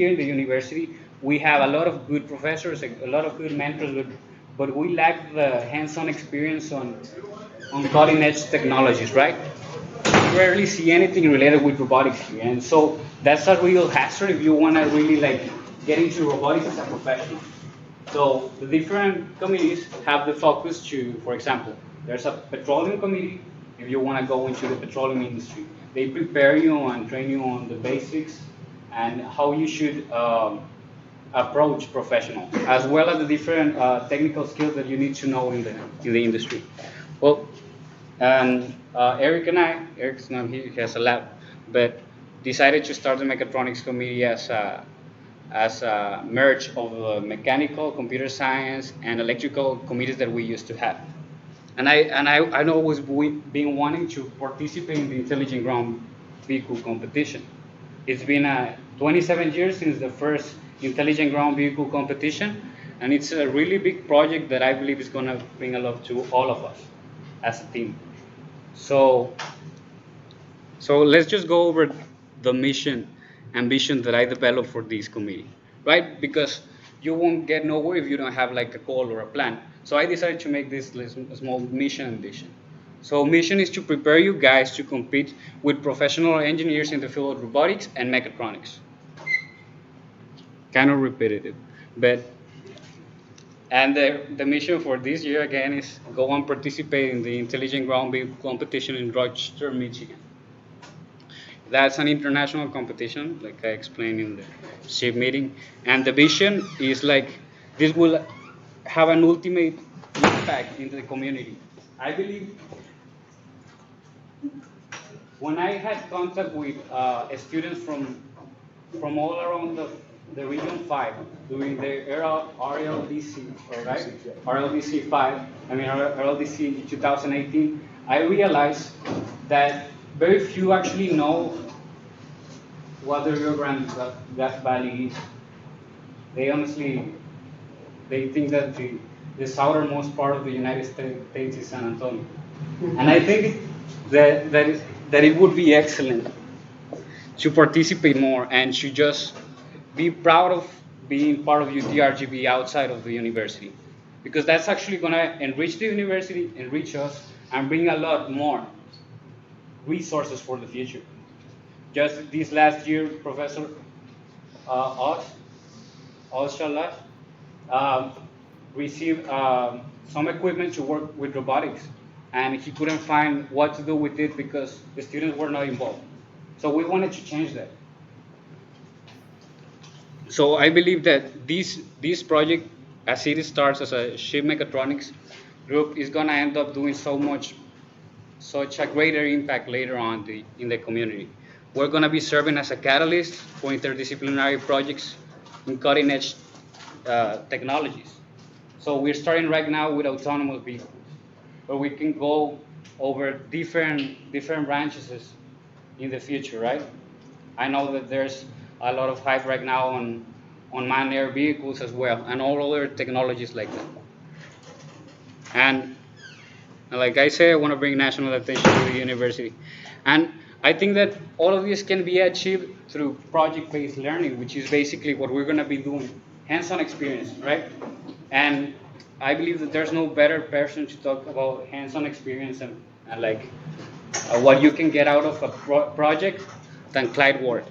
here in the university, we have a lot of good professors, a lot of good mentors, but we lack the hands-on experience on cutting-edge technologies, right? You rarely see anything related with robotics here, and so that's a real hazard if you want to really like get into robotics as a professional. So the different committees have the focus to, for example, there's a petroleum committee if you want to go into the petroleum industry. They prepare you and train you on the basics and how you should approach professional, as well as the different technical skills that you need to know in the industry. Well, and Eric's not here, he has a lab, but decided to start the mechatronics committee as a merge of mechanical, computer science, and electrical committees that we used to have. I know was been wanting to participate in the intelligent ground vehicle competition. It's been 27 years since the first intelligent ground vehicle competition, and it's a really big project that I believe is going to bring a lot to all of us as a team. So, so let's just go over the mission and vision that I developed for this committee, right? Because you won't get nowhere if you don't have like a goal or a plan. So I decided to make this small mission and vision. So mission is to prepare you guys to compete with professional engineers in the field of robotics and mechatronics. Kind of repetitive, but and the mission for this year again is go and participate in the intelligent ground vehicle competition in Rochester, Michigan. That's an international competition, like I explained in the SHPE meeting. And the vision is like this will have an ultimate impact in the community. I believe when I had contact with students from all around the region 5 during the RLDC, right? RLDC 5, RLDC in 2018, I realized that very few actually know what the Rio Grande Gas Valley is. They honestly, they think that the southernmost part of the United States is San Antonio. And I think that it would be excellent to participate more and to just be proud of being part of UTRGV outside of the university. Because that's actually going to enrich the university, enrich us, and bring a lot more resources for the future. Just this last year, Professor Oz Shalash, received some equipment to work with robotics, and he couldn't find what to do with it because the students were not involved. So we wanted to change that. So I believe that this project, as it starts as a SHPE Mechatronics group, is going to end up doing such a greater impact later on in the community. We're going to be serving as a catalyst for interdisciplinary projects in cutting-edge technologies. So we're starting right now with autonomous vehicles, where we can go over different branches in the future, right? I know that there's a lot of hype right now on manned air vehicles as well, and all other technologies like that. And like I say, I want to bring national attention to the university. And I think that all of this can be achieved through project-based learning, which is basically what we're going to be doing, hands-on experience, right? And I believe that there's no better person to talk about hands-on experience and like what you can get out of a project than Clyde Ward.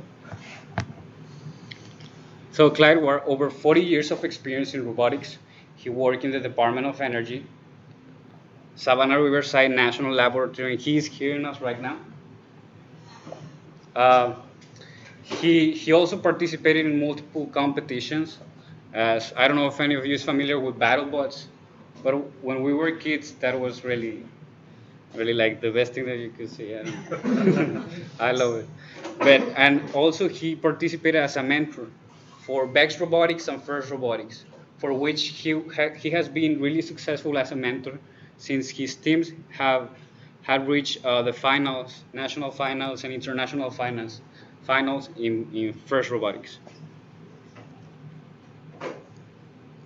So Clyde Ward, over 40 years of experience in robotics. He worked in the Department of Energy, Savannah Riverside National Laboratory. He's hearing us right now. He also participated in multiple competitions. As I don't know if any of you is familiar with BattleBots, but when we were kids, that was really like the best thing that you could see. I love it. And also he participated as a mentor for VEX Robotics and First Robotics, for which he has been really successful as a mentor since his teams have reached the finals, national finals and international finals in First Robotics.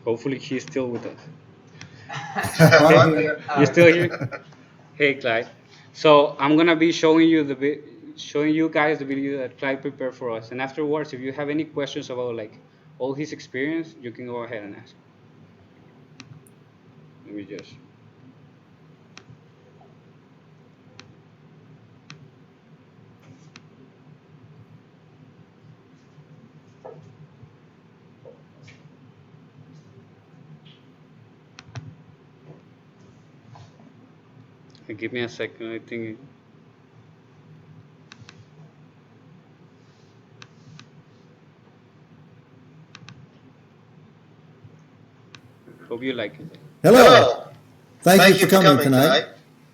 Hopefully he's still with us. You're still here? Hey, Clyde. So I'm gonna be showing you showing you guys the video that Clyde prepared for us. And afterwards, if you have any questions about like all his experience, you can go ahead and ask. Let me just. Give me a second, I think. Hope you like it. Hello. Thank you for coming tonight.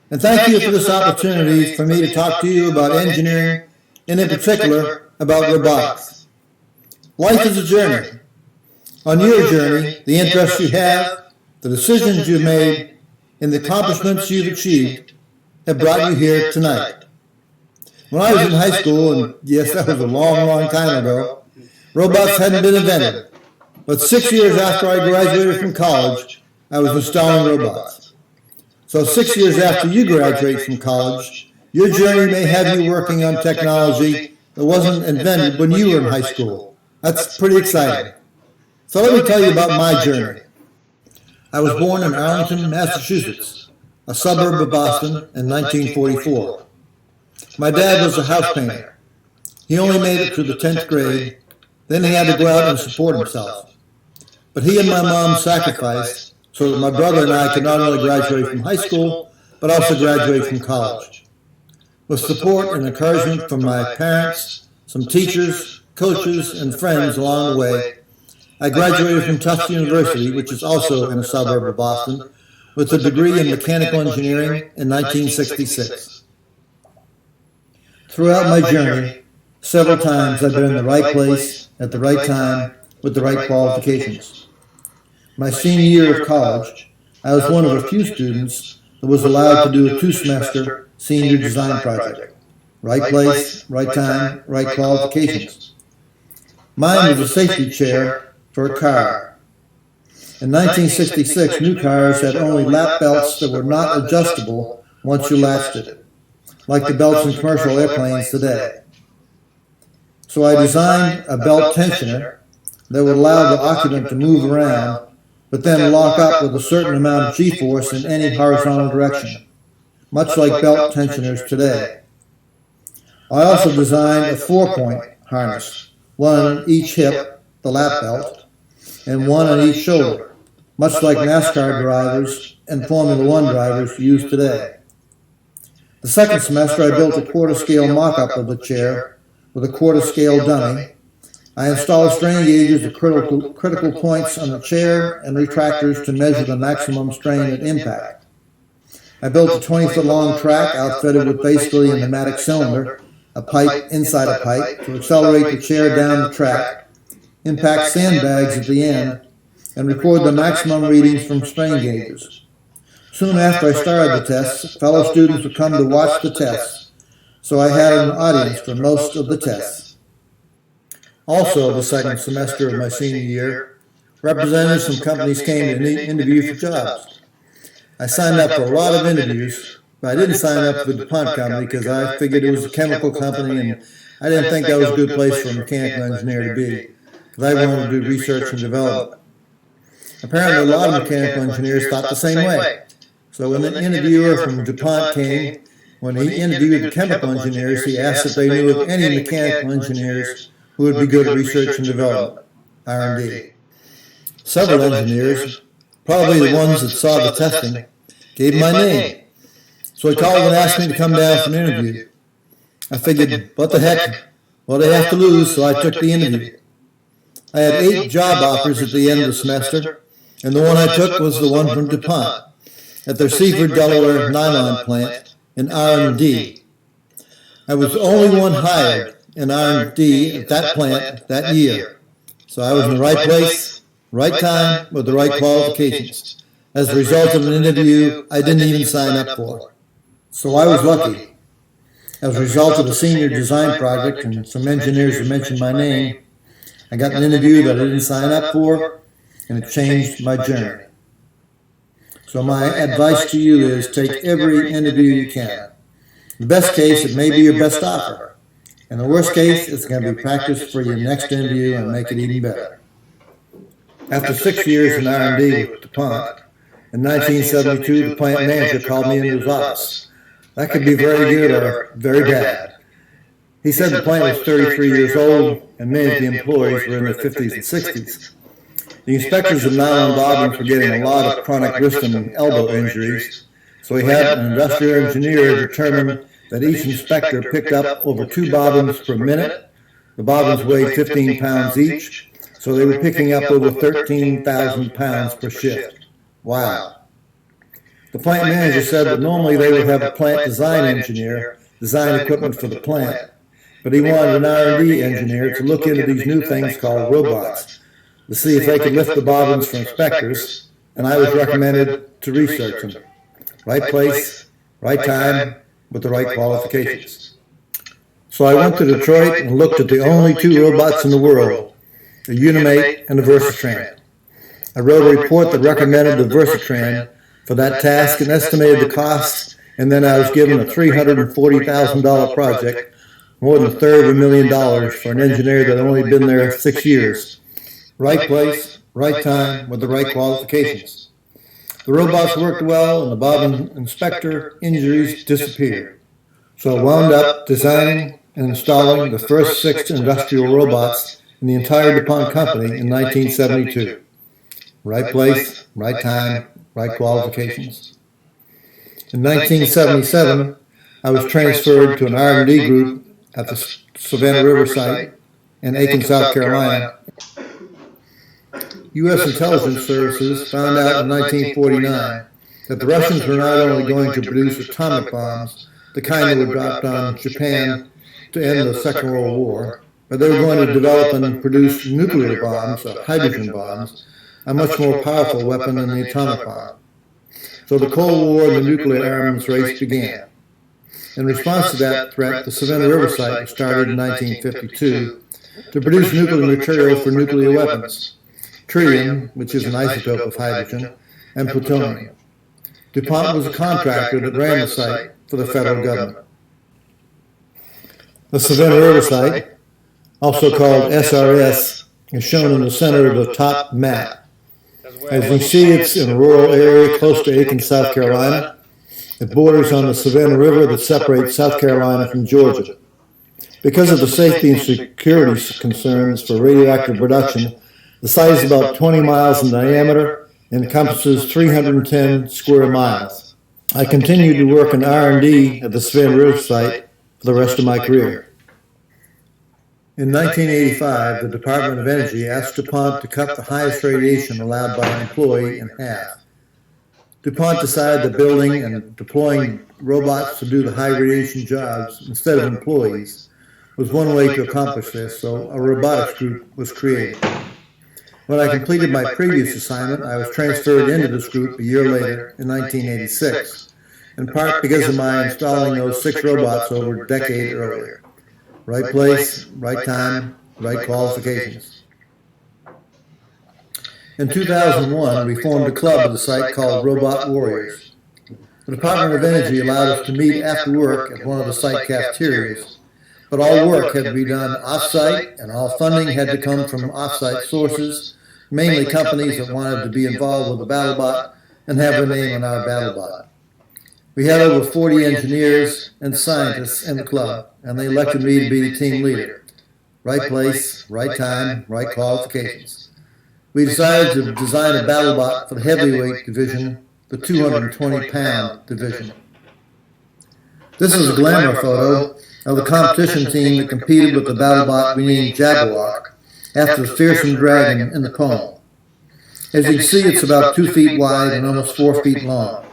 And thank you for this opportunity for me to talk to you about engineering, and in particular, about robotics. Life is a journey. On your journey, the interests you have, the decisions you've made, and the accomplishments you've achieved have brought you here tonight. When I was in high school, and yes, that was a long, long time ago, robots hadn't been invented. But 6 years after I graduated from college, I was installing robots. So 6 years after you graduate from college, your journey may have you working on technology that wasn't invented when you were in high school. That's pretty exciting. So let me tell you about my journey. I was born in Arlington, Massachusetts, a suburb of Boston, in 1944. My dad was a house painter. He only made it through the 10th grade, then he had to go out and support himself. But he and my mom sacrificed so that my brother and I could not only graduate from high school, but also graduate from college. With support and encouragement from my parents, some teachers, coaches, and friends along the way, I graduated from Tufts University, which is also in a suburb of Boston, with a degree in mechanical engineering in 1966. Throughout my journey, several times I've been in the right place, at the right time, with the right qualifications. My senior year of college, I was one of a few students that was allowed to do a 2-semester senior design project. Right place, right time, right qualifications. Mine was a safety chair for a car. In 1966, new cars had only lap belts that were not adjustable once you latched it, like the belts in commercial airplanes today. So I designed a belt tensioner that would allow the occupant to move around, but then lock up with a certain amount of G-force in any horizontal direction, much like belt tensioners today. I also designed a 4-point harness, one on each hip, the lap belt, and one on each shoulder, much like NASCAR drivers and Formula One drivers use today. The second semester, I built a quarter-scale mock-up of the chair with a quarter-scale dummy. I installed strain gauges at critical points on the chair and retractors to measure the maximum strain at impact. I built a 20-foot-long track outfitted with basically a pneumatic cylinder, a pipe inside a pipe, to accelerate the chair down the track, impact sandbags at the end, and record the maximum readings from strain gauges. Soon after I started the tests, fellow students would come to watch the tests, so I had an audience for most of the tests. Also, the second semester of my senior year, representatives from companies came to interview for jobs. I signed up for a lot of interviews, but I didn't sign up for the DuPont company because I figured it was a chemical company and I didn't think that was a good place for a mechanical engineer to be, because I wanted to do research and development. Apparently, a lot of mechanical engineers thought the same way. So when the interviewer from DuPont came, when he interviewed the chemical engineers, he asked if they knew of any mechanical engineers who would be good at research and development, R&D. Several engineers, probably the ones that saw the testing, gave my name. So he called and asked me to come down for an interview. I figured, what the heck, what do I have to lose, so I took the interview. I had 8 job offers at the end of the semester, and the one I took was the one from DuPont, at their Seaford, Delaware nylon plant in R&D. I was the only one hired in R&D at that plant that year, so I was in the right place, right time, with the right qualifications. As a result of an interview I didn't even sign up for. So I was lucky. As a result of the senior design project and some engineers who mentioned my name, I got an interview that I didn't sign up for, and it changed my journey. So my advice to you is take every interview you can. In the best case, it may be your best offer. In the worst case, it's going to be practice for your next interview and make it even better. After 6 years in R&D with DuPont, in 1972, the plant manager called me into his office. That could be very good or very bad. He said the plant was 33 years old and many of the employees were in their 50s and 60s. The inspectors of nylon bobbins were getting a lot of chronic wrist and elbow injuries, so he had an industrial engineer determine that each inspector picked up over 2 bobbins per minute. The bobbins weighed 15 pounds each, so they were picking up over 13,000 pounds per shift. Wow. The plant manager said that normally they would have a plant design engineer design equipment for the plant, but he wanted an R&D engineer to look into these new things called robots to see if they could lift the bobbins for inspectors, and I was recommended to research them. Right place, right time, with the right qualifications. So I went to Detroit and looked at the only 2 robots in the world, the Unimate and the Versatran. I wrote a report that recommended the Versatran for that task and estimated the cost, and then I was given a $340,000 project, more than $250,000 for an engineer that had only been there 6 years. Right place, right time, with the right qualifications. The robots worked well, and the bobbin inspector injuries disappeared. So I wound up designing and installing the first 6 industrial robots in the entire DuPont company in 1972. Right place, right time, right qualifications. In 1977, I was transferred to an R&D group at the Savannah River site in Aiken, South Carolina. U.S. intelligence services found out in 1949 that the Russians were not only going to produce atomic bombs, the kind that were dropped on Japan to end the Second World War, but they were going to develop and produce nuclear bombs, or hydrogen bombs, a much more powerful weapon than the atomic bomb. So the Cold War and the nuclear armaments race began. In response to that threat, the Savannah River site was started in 1952 to produce nuclear material for nuclear weapons, tritium, which is an isotope of hydrogen, and plutonium. DuPont was a contractor that ran the site for the federal government. The Savannah River site, also called SRS, is shown in the center of the top map. As you see, it's in a rural area close to Aiken, South Carolina. It borders on the Savannah River that separates South Carolina from Georgia. Because of the safety and security concerns for radioactive production, the site is about 20 miles in diameter and encompasses 310 square miles. I continued to work in R&D at the Savannah River site for the rest of my career. In 1985, the Department of Energy asked DuPont to cut the highest radiation allowed by an employee in half. DuPont decided that building and deploying robots to do the high radiation jobs instead of employees was one way to accomplish this, so a robotics group was created. When I completed my previous assignment, I was transferred into this group a year later in 1986, in part because of my installing those 6 robots over a decade earlier. Right place, right time, right qualifications. In 2001, we formed a club at the site called RobotWarriors. The Department of Energy allowed us to meet after work at one of the site cafeterias, but all work had to be done off-site, and all funding had to come from off-site sources, mainly companies that wanted to be involved with the BattleBot and have their name on our BattleBot. We had over 40 engineers and scientists in the club, and they elected me to be the team leader. Right place, right time, right qualifications. We decided to design a BattleBot for the heavyweight division, the 220-pound division. This is a glamour photo of the competition team that competed with the BattleBot we named Jabberwock after the fearsome dragon in the poem. As you can see, it's about 2 feet wide and almost 4 feet long.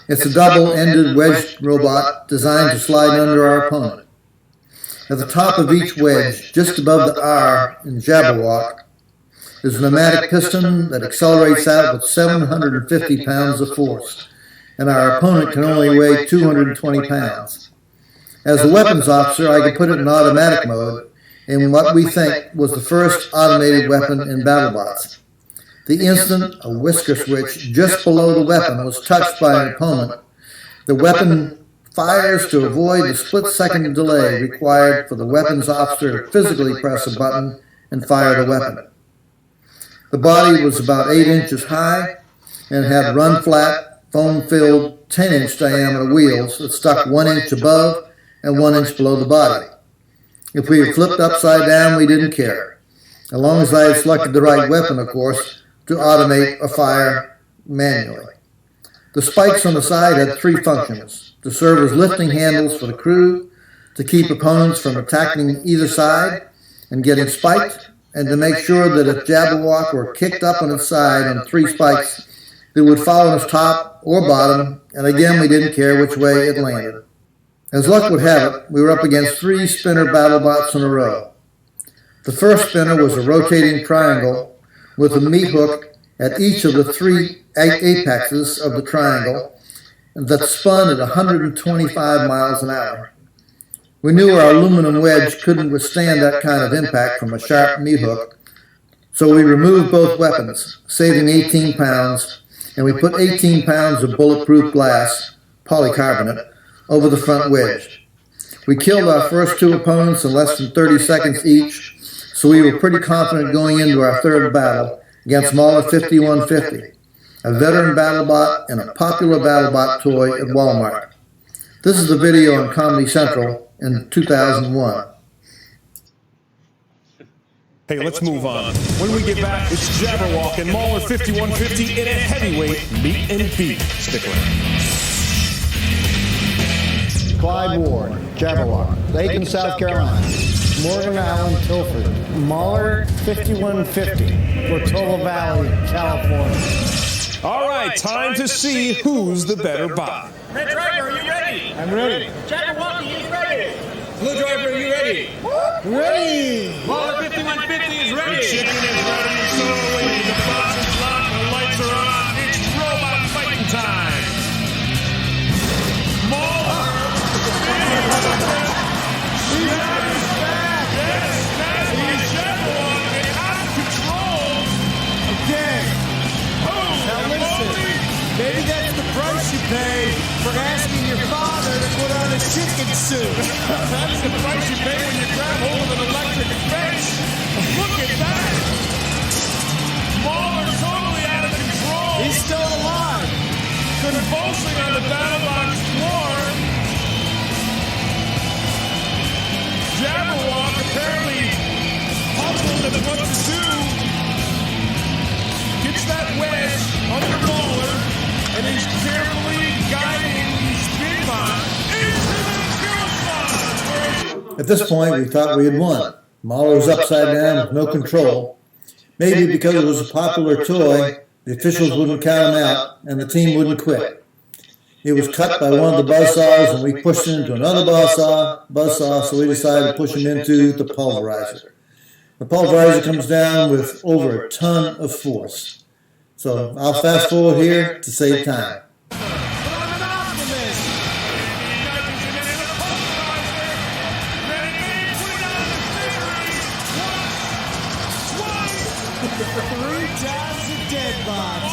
It's a double-ended wedged robot designed to slide under our opponent. At the top of each wedge, just above the R in Jabberwock, is a pneumatic piston that accelerates out with 750 pounds of force, and our opponent can only weigh 220 pounds. As a weapons officer, I could put it in automatic mode in what we think was the first automated weapon in BattleBots. The instant a whisker switch just below the weapon was touched by an opponent, the weapon fires to avoid the split-second delay required for the weapons officer to physically press a button and fire the weapon. The body was about 8 inches high and had run-flat, foam-filled 10-inch diameter wheels that stuck 1 inch above and 1 inch below the body. If we had flipped upside down, we didn't care, as long as I had selected the right weapon, of course, to automate a fire manually. The spikes on the side had 3 functions: to serve as lifting handles for the crew, to keep opponents from attacking either side and getting spiked, and to make sure that if Jabberwock were kicked up on its side on 3 spikes, it would fall on its top or bottom, and again we didn't care which way it landed. As luck would have it, we were up against 3 spinner BattleBots in a row. The first spinner was a rotating triangle with a meat hook at each of the 3 apexes of the triangle that spun at 125 miles an hour. We knew our aluminum wedge couldn't withstand that kind of impact from a sharp meat hook, so we removed both weapons, saving 18 pounds, and we put 18 pounds of bulletproof glass, polycarbonate, over the front wedge. We killed our first 2 opponents in less than 30 seconds each, so we were pretty confident going into our third battle against Mauler 5150, a veteran BattleBot and a popular BattleBot toy at Walmart. This is the video on Comedy Central in 2001. Hey, let's move on. When we get back, it's Jabberwock and Mauler 5150 in a heavyweight meat and beef. Stick around. Clyde Ward, Jabberwock, Aiken, South Carolina. Morgan Allen, Tilford. Mauler 5150, Portola Valley, California. All right, time to see who's the better bot. Red Driver, are you ready? I'm ready. Jabberwock, are you ready? Blue Driver, are you ready? Ready! Mauler 5150 is The ready. chicken is ready, so waiting. The box is locked, the lights are on. It's robot fighting time. Mauler. Maybe that's the price you pay for asking your father to put on a chicken suit. That's the price you pay when you grab hold of an electric fence. Look at that! Mauler totally out of control. He's still alive. Convulsing on the BattleBox floor. Jabberwock apparently puzzled at what to do. Gets that wedge under Mauler. And he's carefully guiding the spin bot into the kill spot. At this point, we thought we had won. Mauler was upside down with no control. Maybe because it was a popular toy, the officials wouldn't count him out, and the team wouldn't quit. It was cut by one of the buzzsaws, and we pushed it into another buzzsaw, so we decided to push him into the pulverizer. The pulverizer comes down with over a ton of force. So I'll fast forward here to save time. Three times a dead box.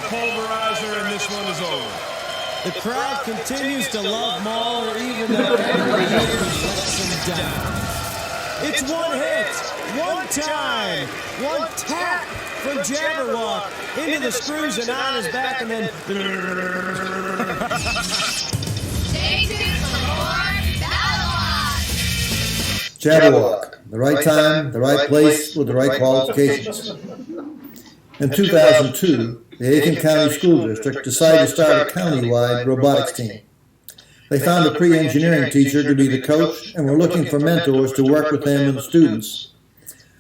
Pulverizer, and this one is over. The crowd continues to love Mauler even though every hit lets him down. It's one hit, one time, one tap from Jabberwock into the screws and on his back, and then Stay tuned for more BattleBots. Jabberwock, the right time, the right place, with the right qualifications. In 2002, the Aiken County School District decided to start a county-wide robotics team. They found a pre-engineering teacher to be the coach and were looking for mentors to work with them and the students.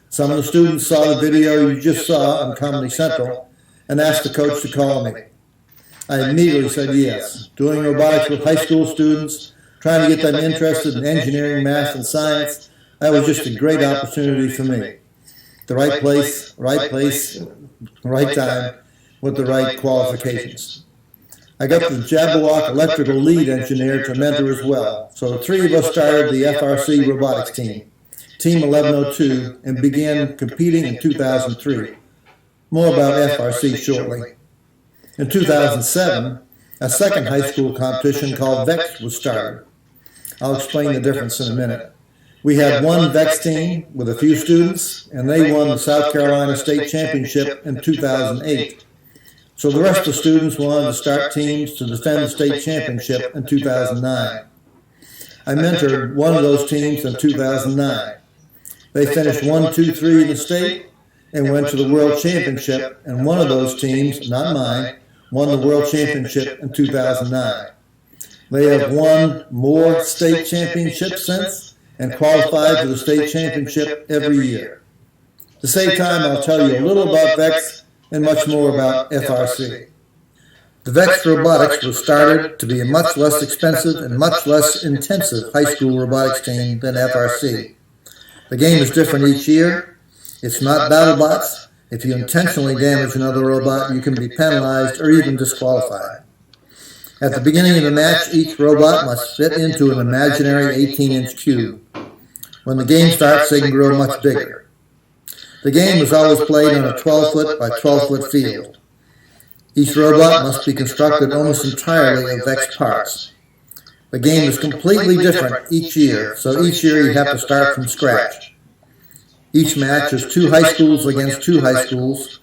Some of the students saw the video you just saw on Comedy Central and asked the coach to call me. I immediately said yes. Doing robotics with high school students, trying to get them interested in engineering, math, and science, that was just a great opportunity for me. The right place, right time, with the right qualifications. I got the Jabberwock electrical lead engineer to mentor as well, so the three of us started the FRC robotics team, Team 1102, and began competing in 2003. More about FRC shortly. In 2007, a second high school competition called VEX was started. I'll explain the difference in a minute. We had one VEX team with a few students, and they won the South Carolina State Championship in 2008. So the rest of the students wanted to start teams to defend the state championship in 2009. I mentored one of those teams in 2009. They finished 1, 2, 3 in the state and went to the World Championship, and one of those teams, not mine, won the World Championship in 2009. They have won more state championships since and qualified for the state championship every year. To save time, I'll tell you a little about VEX and much more about FRC. The VEX Robotics was started to be a much less expensive and much less intensive high school robotics team than FRC. The game is different each year. It's not BattleBots. If you intentionally damage another robot, you can be penalized or even disqualified. At the beginning of the match, each robot must fit into an imaginary 18-inch cube. When the game starts, they can grow much bigger. The game is always played on a 12-foot by 12-foot field. Each robot must be constructed almost entirely of VEX parts. The game is completely different each year, so each year you have to start from scratch. Each match is 2 high schools against 2 high schools,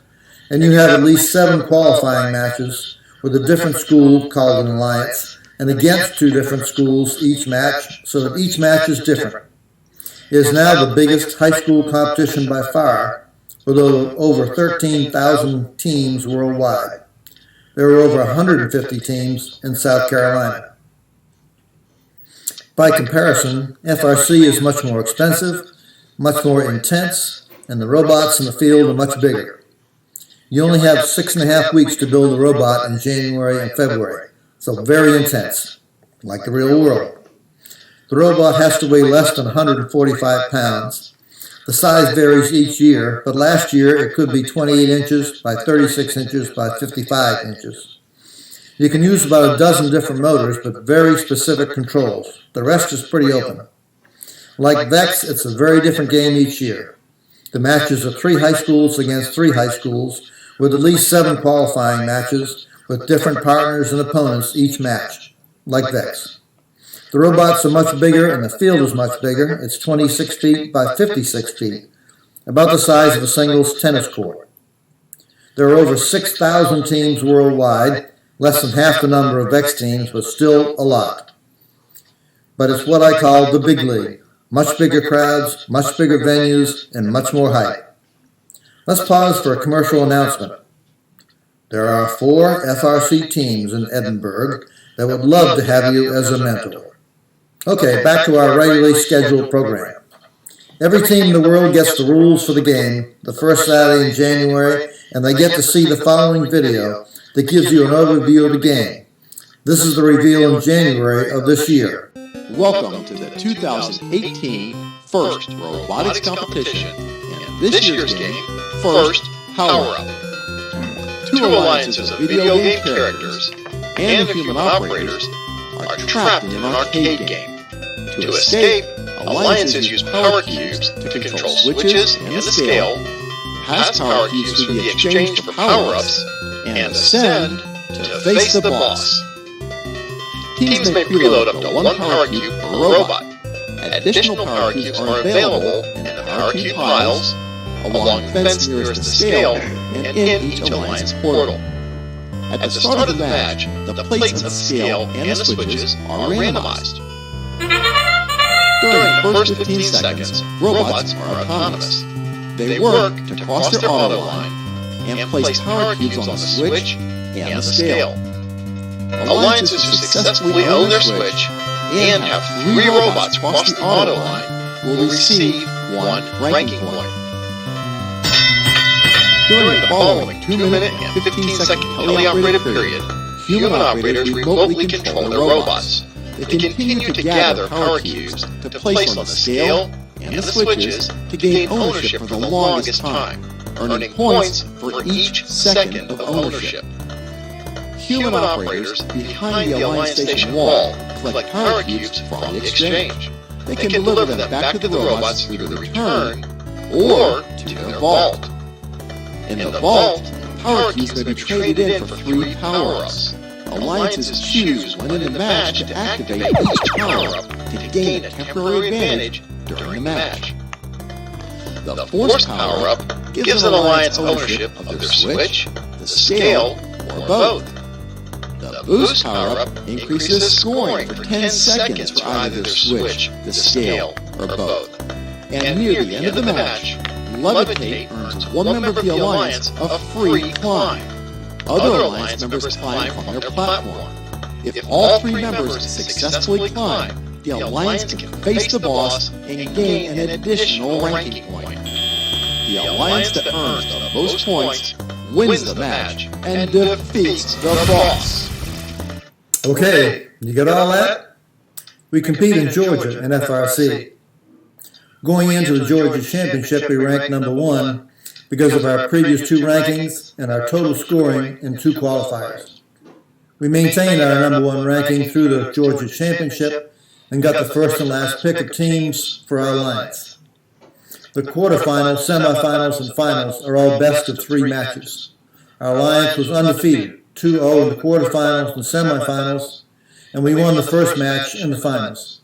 and you have at least 7 qualifying matches with a different school called an alliance, and against 2 different schools each match, so that each match is different. It is now the biggest high school competition by far, with over 13,000 teams worldwide. There are over 150 teams in South Carolina. By comparison, FRC is much more expensive, much more intense, and the robots in the field are much bigger. You only have 6.5 weeks to build a robot in January and February, so very intense, like the real world. The robot has to weigh less than 145 pounds. The size varies each year, but last year it could be 28 inches by 36 inches by 55 inches. You can use about a dozen different motors, but very specific controls. The rest is pretty open. Like VEX, it's a very different game each year. The matches are 3 high schools against 3 high schools, with at least 7 qualifying matches, with different partners and opponents each match, like VEX. The robots are much bigger and the field is much bigger. It's 26 feet by 56 feet, about the size of a singles tennis court. There are over 6,000 teams worldwide, less than half the number of VEX teams, but still a lot. But it's what I call the big league. Much bigger crowds, much bigger venues, and much more hype. Let's pause for a commercial announcement. There are 4 FRC teams in Edinburgh that would love to have you as a mentor. Okay, back to our regularly scheduled program. Every team in the world gets the rules for the game the first Saturday in January, and they get to see the following video that gives you an overview of the game. This is the reveal in January of this year. Welcome to the 2018 First Robotics Competition, and this year's game, First Power Up. 2 alliances of video game characters and human operators are trapped in an arcade game. To escape, alliances use power cubes to control switches and the scale, pass power cubes through the exchange for power-ups, and ascend to face the boss. Teams may preload up to 1 power cube per robot. Additional power cubes are available in the power cube piles, along the fence nearest the scale, and in each alliance portal. At the start of the match, the plates of the scale and the switches are randomized. During the first 15 seconds, robots are autonomous. They work to cross their auto line and place power cubes on the switch and the scale. Alliances who successfully own their switch and have 3 robots cross the auto line will receive 1 ranking point. During the following 2-minute and 15-second teleoperated period, human operators remotely control their robots. They continue to gather power cubes to place on the scale and the switches to gain ownership for the longest time, earning points for each second of ownership. human operators behind the Alliance Station wall collect power cubes for the exchange. They can deliver them back to the robots through the return or to their vault. In the vault, power cubes may be traded in for 3 power-ups. Alliances choose when in the match to activate each power-up to gain a temporary advantage during the match. The Force power-up gives an Alliance ownership of their switch, the scale, or both. The Boost power-up increases scoring for 10 seconds for either their switch, the scale, or both. And near the end of the match, Levitate earns one member of the Alliance a free climb. Other Alliance members climb from their platform. If all 3 members successfully climb, the Alliance can face the boss and gain an additional ranking point. The Alliance that earns the most points wins the match and defeats the boss. Okay, you got all that? We compete in Georgia in FRC. Going into the Georgia Championship, we ranked number 1 because of our previous 2 rankings and our total scoring in 2 qualifiers. We maintained our number 1 ranking through the Georgia Championship and got the first and last pick of teams for our Alliance. The quarterfinals, semifinals, and finals are all best of 3 matches. Our Alliance was undefeated, 2-0 in the quarterfinals and semifinals, and we won the first match in the finals.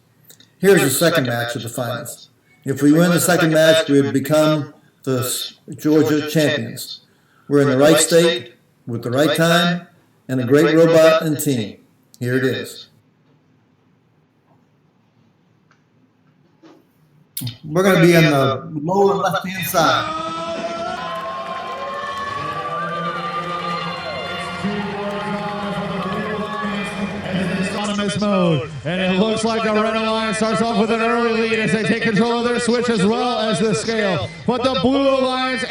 Here's the second match of the finals. If we win the second match, we would become the Georgia champions. We're in the right state, with the right time, and a great robot and team. Here it is. We're going to be on the lower left-hand side. Mode, and it looks like the Red Alliance starts off with an early lead as they take control of their switch as well as the scale. But the Blue Alliance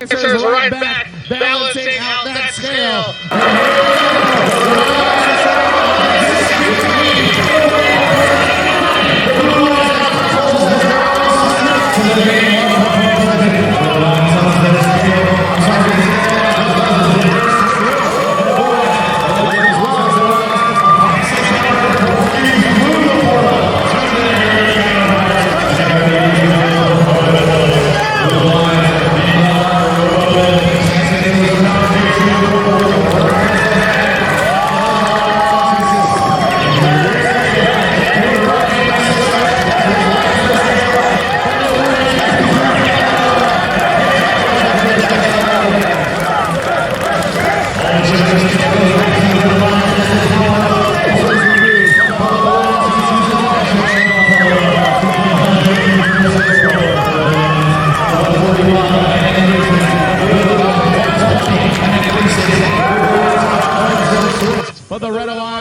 is right back, balancing out that scale.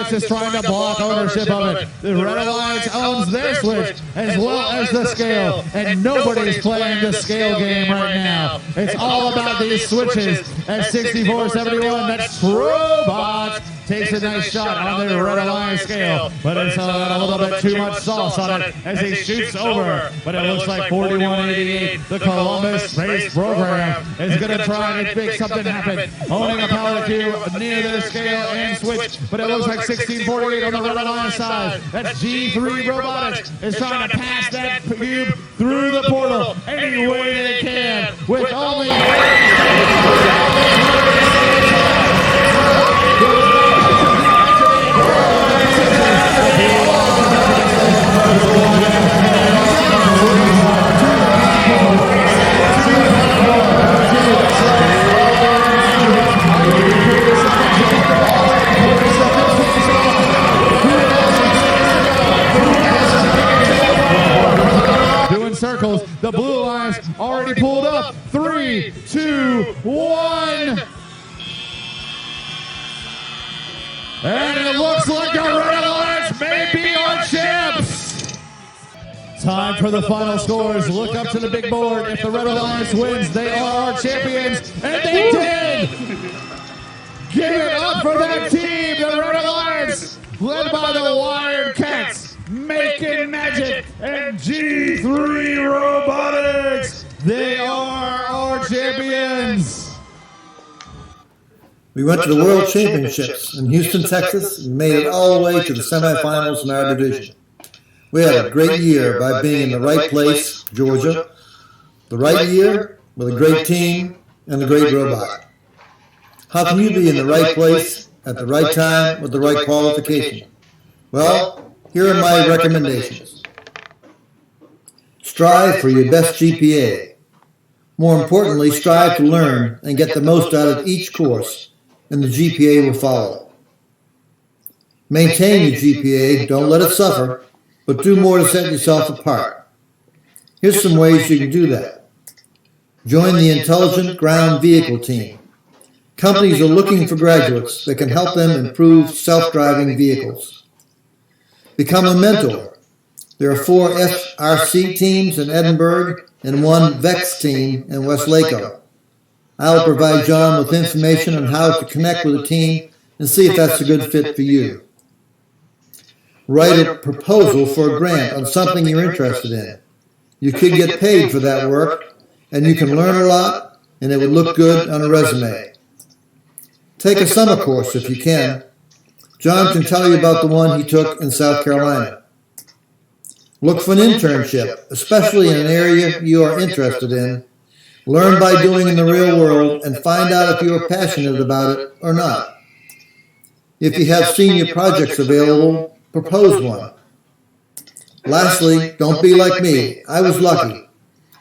Is trying to block ownership of it. The Red Alliance owns their switch as well as the scale, and nobody's playing the scale game right now. It's all about these switches. At 64-71, that's Robot takes a nice shot on the Red Alliance scale, but it's a little bit too much sauce on it as he shoots over. But it looks like 4188, the Columbus Space Program, is going to try and make something happen. Owning a power cube near their scale and switch, but it looks like 1648 on the Red Alliance side. That's G3 Robotics is trying to pass that cube through the portal any way they can with only circles. The Blue Alliance already pulled up. 3, 2, 1. And it looks like the Red Alliance may be our champs. Time for the final scores. Look up to the big board. If the Red Alliance wins, they are our champions. And they did! Give it up for that team, the Red Alliance, led by the Wired Cats. Make making magic, and G3 Robotics. They are our champions. We went to the World Championships in Houston, Texas, and made it all the way to the semifinals in our division. We had a great year by being in the right place, Georgia, the right year with a great team and a great robot. How can you be in the right place at the right time with the right qualification? Well, here are my recommendations. Strive for your best GPA. More importantly, strive to learn and get the most out of each course, and the GPA will follow. Maintain your GPA, don't let it suffer, but do more to set yourself apart. Here's some ways you can do that. Join the Intelligent Ground Vehicle Team. Companies are looking for graduates that can help them improve self-driving vehicles. Become a mentor. There are 4 FRC teams in Edinburgh and 1 VEX team in Westlaco. I'll provide John with information on how to connect with a team and see if that's a good fit for you. Write a proposal for a grant on something you're interested in. You could get paid for that work, and you can learn a lot, and it would look good on a resume. Take a summer course if you can. John can tell you about the one he took in South Carolina. Look for an internship, especially in an area you are interested in. Learn by doing in the real world and find out if you are passionate about it or not. If you have senior projects available, propose one. Lastly, don't be like me. I was lucky.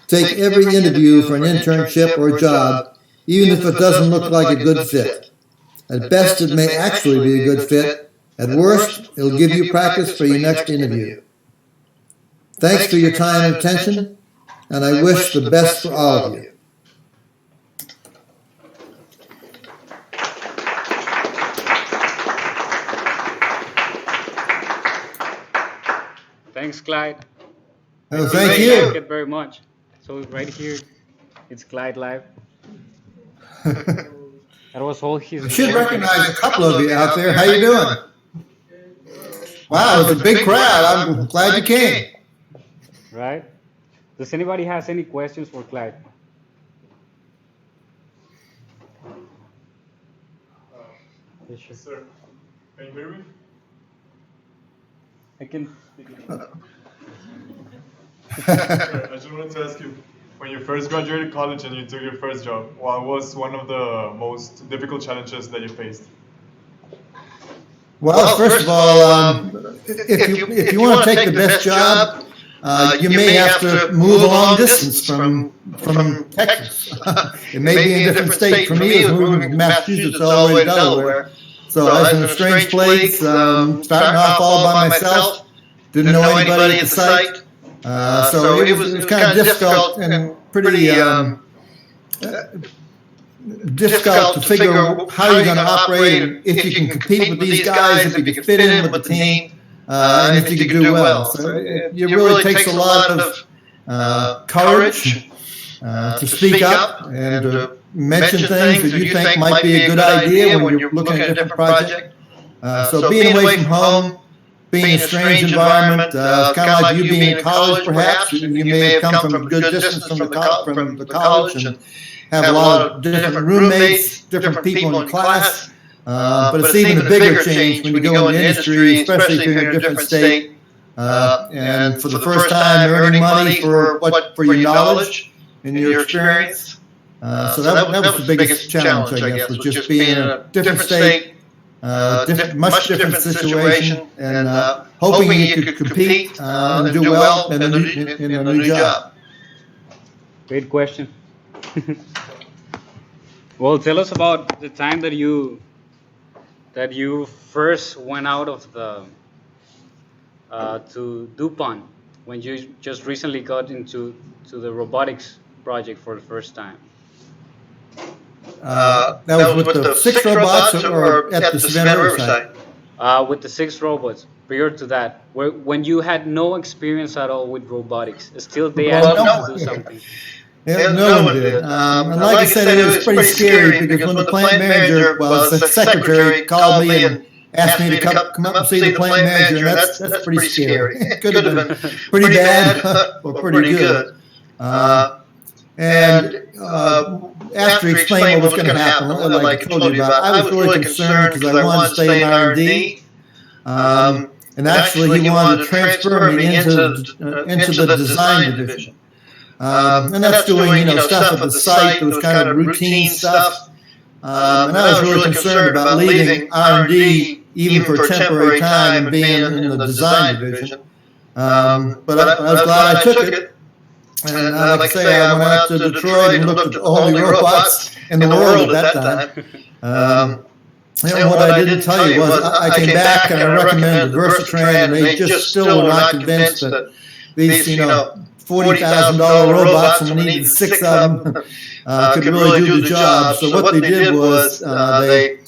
Take every interview for an internship or a job, even if it doesn't look like a good fit. At best, it may actually be a good fit. At worst, it'll give you practice for your next interview. Thanks for your time and attention, and I wish the best for all of you. Thanks, Clyde. Oh, thank you. Thank you very much. So right here, it's Clyde live. That was all his. I should recognize a couple of you out there. How you doing? Wow, it was a big crowd. I'm glad you came. Right? Does anybody has any questions for Clyde? Yes, sir. Can you hear me? I can. I just wanted to ask you, when you first graduated college and you took your first job, what was one of the most difficult challenges that you faced? Well, first of all, if you want to take the best job, you may have to move a long distance from Texas. It may be a different state. For me, it was moving from Massachusetts all the way to Delaware. So I was in a strange place, starting off all by myself, didn't know anybody at the site. So it was kind of difficult and pretty difficult to figure out how you're going to operate, and if you can compete with these guys, if you can fit in with the team, and if you can do well. So it really takes a lot of courage to speak up and to mention things that you think might be a good idea when you're looking at a different project. So being away from home, being in a strange environment, kind of like you being in college perhaps. You may have come from a good distance from the college and have a lot of different roommates, different people in class. But it's even a bigger change when you go into industry, especially if you're in a different state. And for the first time, earning money for your knowledge and your experience. So that was the biggest challenge, I guess, was just being in a different state, much different situation, and hoping you could compete and do well in a new job. Great question. Well, tell us about the time that you first went out of the to DuPont, when you just recently got into the robotics project for the first time. That was with the 6 robots or at the Savannah River site? With the 6 robots. Prior to that, when you had no experience at all with robotics, still they asked you to do something. Yeah, no one did. And like I said, it was pretty scary because when the plant manager, well, the secretary, called me and asked me to come up and see the plant manager, and that's pretty scary. It could have been pretty bad or pretty good. After he explained what was going to happen, like I told you about, I was really concerned because I wanted to stay in R&D. And actually, he wanted to transfer me into the design division. And that's doing, stuff at the site that was kind of routine stuff. And I was really concerned about leaving R&D even for a temporary time and being in the design division. But I was glad I took it. And like I say, I went out to Detroit and looked at the only robots in the world at that time. And what I didn't tell you was I came back and I recommended Versatran, and they just still were not convinced that these, $40,000 robots, and we needed 6 of them, could really do the job. So what they did was they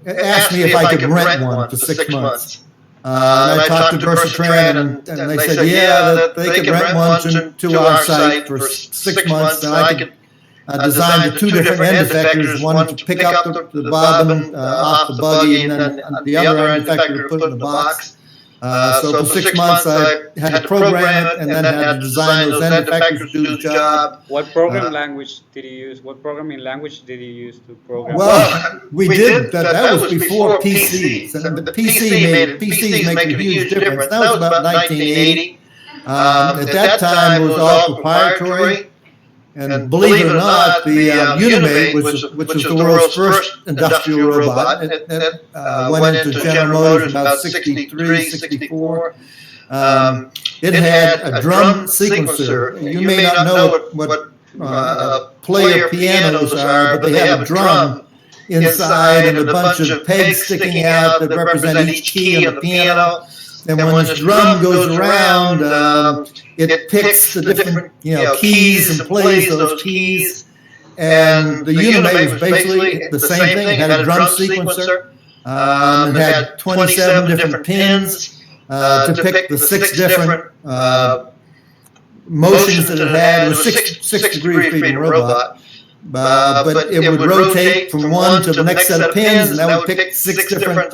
asked me if I could rent one for 6 months. And I talked to Versatran, and they said, that they could rent one to our site for 6 months. And I could design the 2 different end effectors, one to pick up the bobbin off the buggy, and then the other end effector to put in the box. So for 6 months, I had to program it and then had to design those end effectors to do the job. What programming language did you use? What programming language did you use to program? Well, we did. That was before PCs. And the PCs make a huge difference. That was about 1980. At that time, it was all proprietary. And believe it or not, the Unimate, which is the world's first industrial robot, it went into General Motors about 63, 64. It had a drum sequencer. You may not know what player pianos are, but they have a drum inside and a bunch of pegs sticking out that represent each key on the piano. And when this drum goes around, it picks the different keys and plays those keys. And the Unimate was basically the same thing. It had a drum sequencer. It had 27 different pins to pick the 6 different motions that it had. It was 6 degree freedom robot. But it would rotate from one to the next set of pins, and that would pick 6 different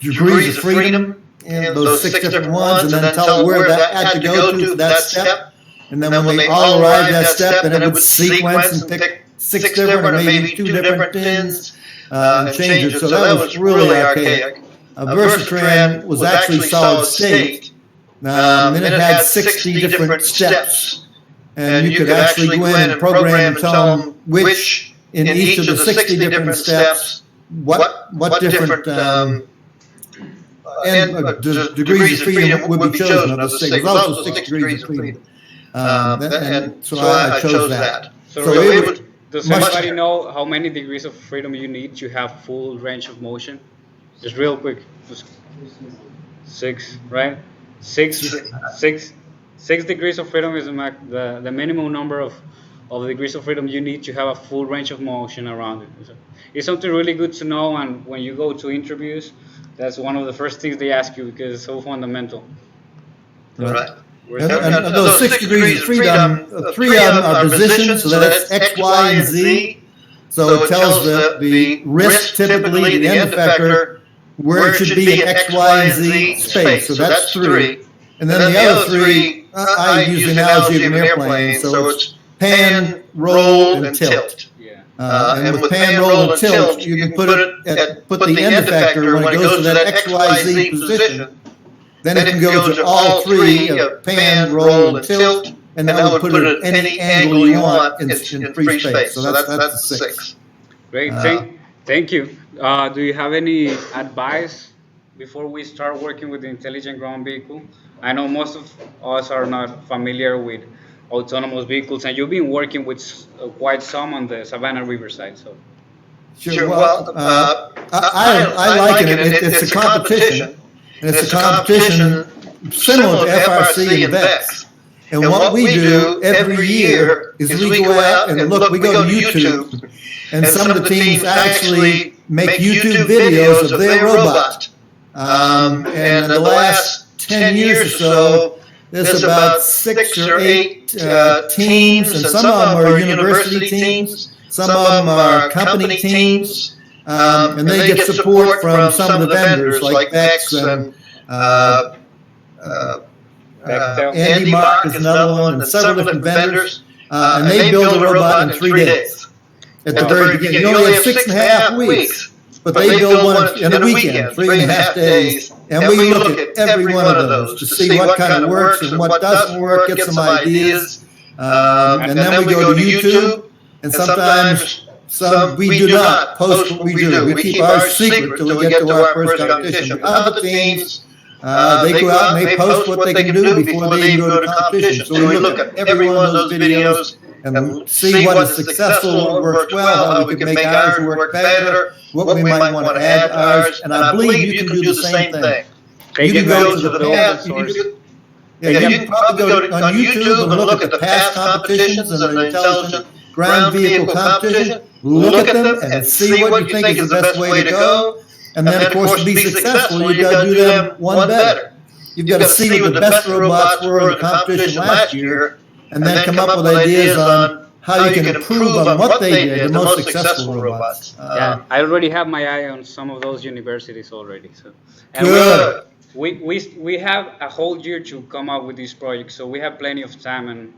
degrees of freedom in those 6 different ones, and then tell it where that had to go to for that step. And then when they all arrived at that step, then it would sequence and pick 6 different or maybe 2 different pins and change it. So that was really archaic. Versatran was actually solid state. And it had 60 different steps. And you could actually go in and program and tell them which in each of the 60 different steps what different degrees of freedom would be chosen of the 6. There's also 6 degrees of freedom. And so I chose that. So really, does anybody know how many degrees of freedom you need to have full range of motion? Just real quick. Just 6, right? 6 degrees of freedom is the minimum number of degrees of freedom you need to have a full range of motion around it. It's something really good to know, and when you go to interviews, that's one of the first things they ask you because it's so fundamental. Right. And those 6 degrees of freedom, 3 of them are positions, so that's X, Y, and Z. So it tells the wrist, typically, the end effector, where it should be in X, Y, and Z space. So that's 3. And then the other 3, I use the analogy of an airplane, so it's pan, roll, and tilt. And with pan, roll, and tilt, you can put the end effector when it goes to that X, Y, Z position. Then it can go to all 3 of pan, roll, and tilt, and that would put it at any angle you want in free space. So that's the 6. Great, thank you. Do you have any advice before we start working with the intelligent ground vehicle? I know most of us are not familiar with autonomous vehicles, and you've been working with quite some on the Savannah Riverside. So. Sure. Well, I like it. It's a competition. And it's a competition similar to FRC and VEX. And what we do every year is we go out and look, we go to YouTube, and some of the teams actually make YouTube videos of their robot. And in the last 10 years or so, there's about 6 or 8 teams, and some of them are university teams. Some of them are company teams, and they get support from some of the vendors like VEX and Andy Mark is another one, and several different vendors. And they build a robot in 3 days. At the very beginning, you only have 6.5 weeks, but they build one in a weekend, 3.5 days. And we look at every one of those to see what kind of works and what doesn't work, get some ideas. And then we go to YouTube, and sometimes we do not post what we do. We keep ours secret till we get to our first competition. Other teams, they go out and they post what they can do before they even go to competition. So we look at every one of those videos and see what is successful, what works well, how we can make ours work better, what we might want to add to ours. And I believe you can do the same thing. You can go to the past. You can probably go on YouTube and look at the past competitions and the intelligent ground vehicle competition. Look at them and see what you think is the best way to go. And then, of course, to be successful, you've got to do them one better. You've got to see what the best robots were in the competition last year, and then come up with ideas on how you can improve on what they did, the most successful robots. Yeah, I already have my eye on some of those universities already. So, and Good. we have a whole year to come up with these projects, so we have plenty of time, and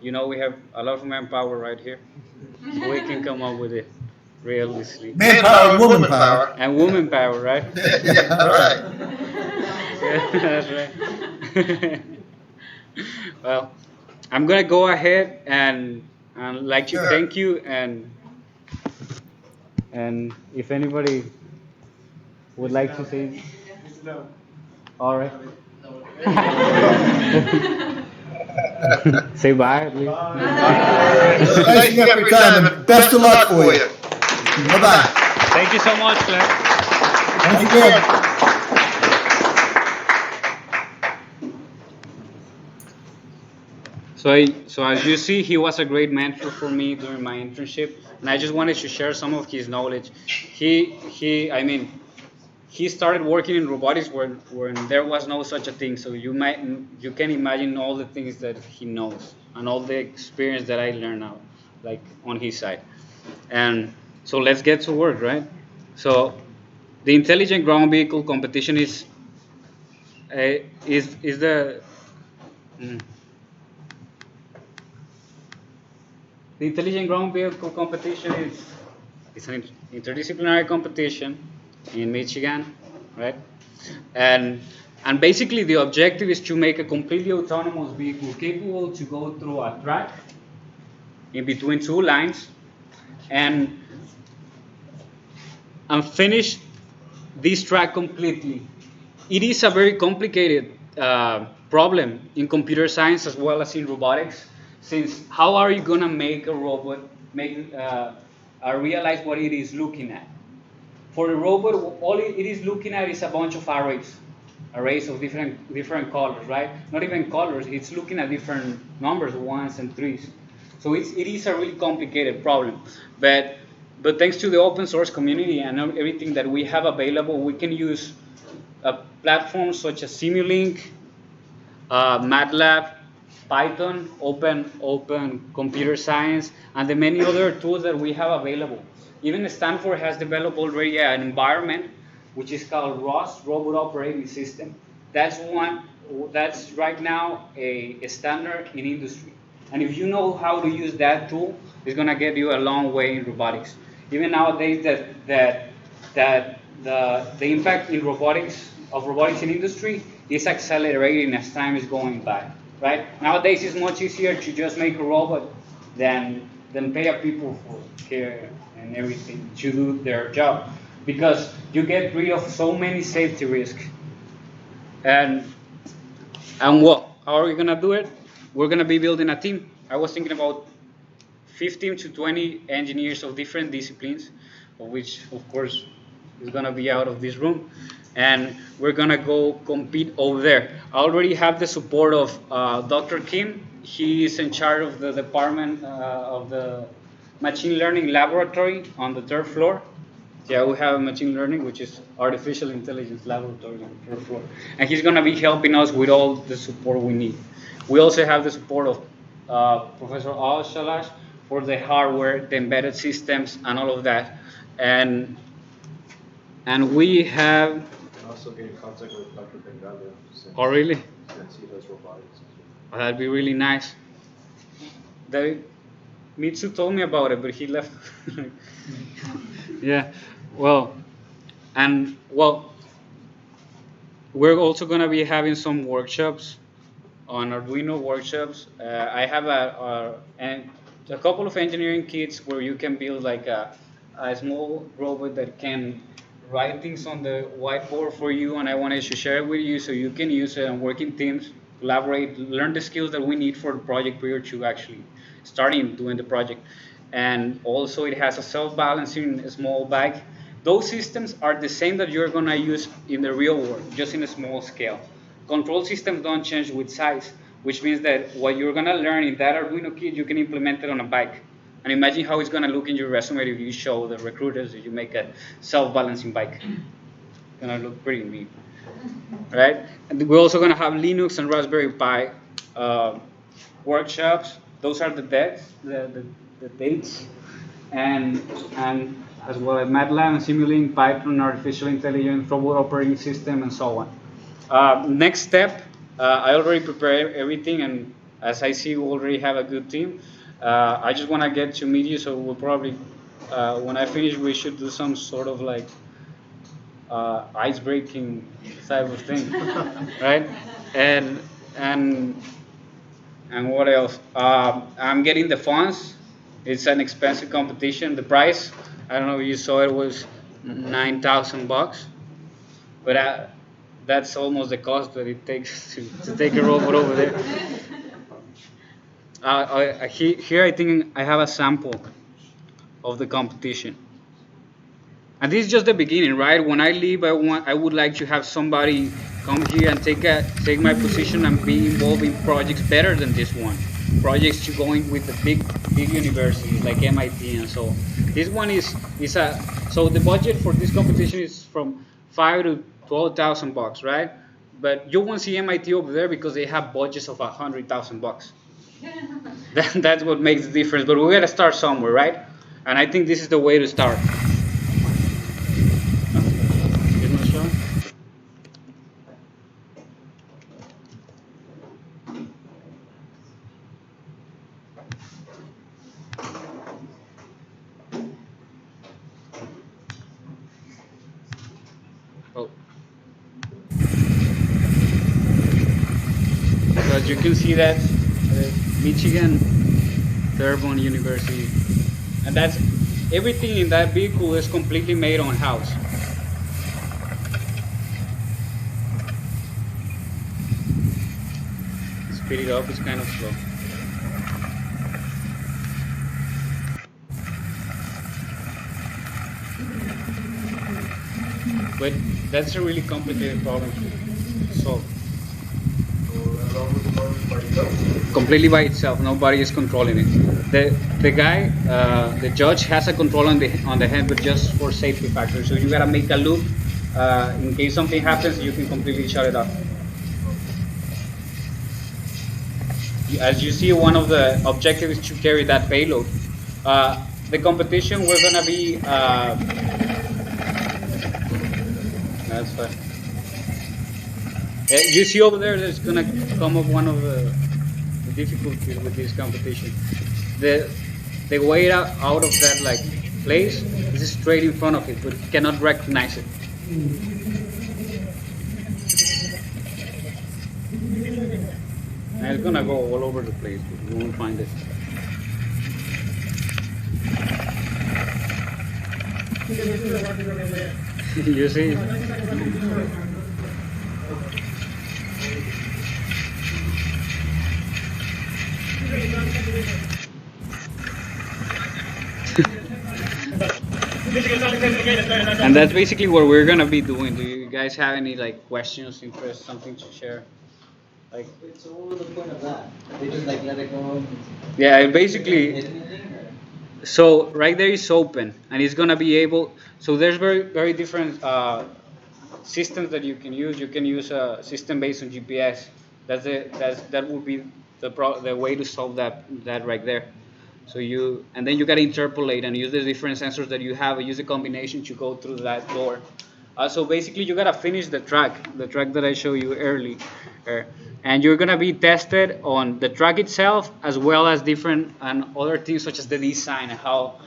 we have a lot of manpower right here, so we can come up with it realistically. Manpower and woman power. And woman power, right? Yeah, right. That's right. Well, I'm gonna go ahead and like to thank you, and if anybody would like to say, all right. Say bye, please. Thank you for your time, and best of luck for you. Bye-bye. Thank you so much, Clyde. Thank you again. So as you see, he was a great mentor for me during my internship, and I just wanted to share some of his knowledge. He started working in robotics when there was no such a thing. So you can imagine all the things that he knows and all the experience that I learned now, like on his side. And so let's get to work, right? So the intelligent ground vehicle competition is the The intelligent ground vehicle competition is an interdisciplinary competition in Michigan, right? And basically the objective is to make a completely autonomous vehicle capable to go through a track in between two lines and finish this track completely. It is a very complicated problem in computer science as well as in robotics, since how are you gonna make a robot realize what it is looking at? For a robot, all it is looking at is a bunch of arrays of different colors, right? Not even colors, it's looking at different numbers, ones and threes. So it is a really complicated problem. But thanks to the open source community and everything that we have available, we can use platforms such as Simulink, MATLAB, Python, open computer science, and the many other tools that we have available. Even Stanford has developed already an environment which is called ROS, Robot Operating System. That's right now a standard in industry. And if you know how to use that tool, it's going to get you a long way in robotics. Even nowadays, that the impact in robotics in industry is accelerating as time is going by. Right? Nowadays, it's much easier to just make a robot than pay a people for care and everything to do their job, because you get rid of so many safety risks. And what? How are we gonna do it? We're gonna be building a team. I was thinking about 15 to 20 engineers of different disciplines, of which, of course, is gonna be out of this room. And we're gonna go compete over there. I already have the support of Dr. Kim. He is in charge of the department of the machine learning laboratory on the 3rd floor. Yeah, we have a machine learning, which is artificial intelligence laboratory on the 3rd floor. And he's gonna be helping us with all the support we need. We also have the support of Professor Al Shalash for the hardware, the embedded systems, and all of that. And we have. Also get in contact with Dr. Bengalo. Oh, really? Since he does robotics as well. Oh, that'd be really nice. Mitsu told me about it, but he left. Yeah. Well, we're also gonna be having some workshops on Arduino workshops. I have a couple of engineering kits where you can build like a small robot that can write things on the whiteboard for you, and I wanted to share it with you so you can use it and work in teams, collaborate, learn the skills that we need for the project prior to actually starting doing the project. And also it has a self-balancing small bag. Those systems are the same that you're gonna use in the real world, just in a small scale. Control systems don't change with size, which means that what you're gonna learn in that Arduino kit, you can implement it on a bike. And imagine how it's gonna look in your resume if you show the recruiters that you make a self-balancing bike. It's gonna look pretty neat, right? And we're also gonna have Linux and Raspberry Pi workshops. Those are the dates, the dates, and as well as MATLAB, Simulink, Python, artificial intelligence, robot operating system, and so on. Next step, I already prepared everything, and as I see, we already have a good team. I just want to get to meet you, so we'll probably, when I finish, we should do some sort of like ice-breaking type of thing, right? And what else? I'm getting the funds. It's an expensive competition. The price, I don't know if you saw it, was $9,000, but that's almost the cost that it takes to take a robot over there. Here I think I have a sample of the competition. And this is just the beginning, right? When I leave, I would like to have somebody come here and take my position and be involved in projects better than this one. Projects to go in with the big universities like MIT and so. This one is so the budget for this competition is from $5,000 to $12,000, right? But you won't see MIT over there because they have budgets of $100,000. That's what makes the difference. But we gotta start somewhere, right? And I think this is the way to start. So as you can see, that's Michigan Dearborn University, and that's everything in that vehicle is completely made on house. Speed it up, it's kind of slow. But that's a really complicated problem to solve. Completely by itself. Nobody is controlling it. The guy, the judge, has a control on the head, but just for safety factors. So you gotta make a loop in case something happens. You can completely shut it off. As you see, one of the objectives is to carry that payload. The competition, we're gonna be. That's fine. You see over there, there's gonna come up one of the difficulties with this competition. The way out of that like place is straight in front of it, but you cannot recognize it. And it's gonna go all over the place, but you won't find it. You see? And that's basically what we're gonna be doing. Do you guys have any like questions, interest, something to share? Like, so what was the point of that? They just like let it go. Yeah, basically. So right there is open, and it's gonna be able. So there's very different systems that you can use. You can use a system based on GPS. That would be the way to solve that right there. So and then you gotta interpolate and use the different sensors that you have, use a combination to go through that door. So basically you gotta finish the track that I showed you earlier. And you're gonna be tested on the track itself as well as different and other things such as the design and how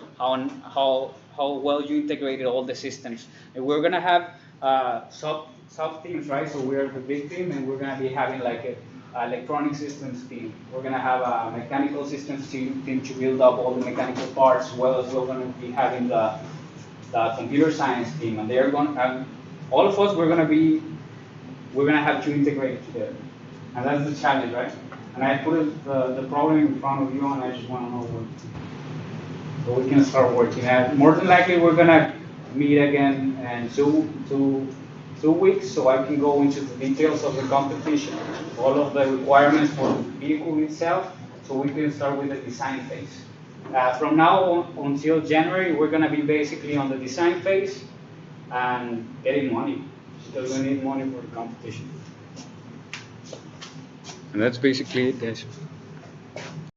well you integrated all the systems. And we're gonna have sub teams, right? So we're the big team, and we're gonna be having like a electronic systems team. We're gonna have a mechanical systems team to build up all the mechanical parts, as well as we're gonna be having the computer science team, and they're going to, all of us, we're gonna have to integrate it together, and that's the challenge, right? And I put the problem in front of you, and I just want to know what, so we can start working. And more than likely, we're gonna meet again in two weeks, so I can go into the details of the competition, all of the requirements for the vehicle itself, so we can start with the design phase. From now on until January, we're going to be basically on the design phase and getting money, because we need money for the competition. And that's basically it, guys.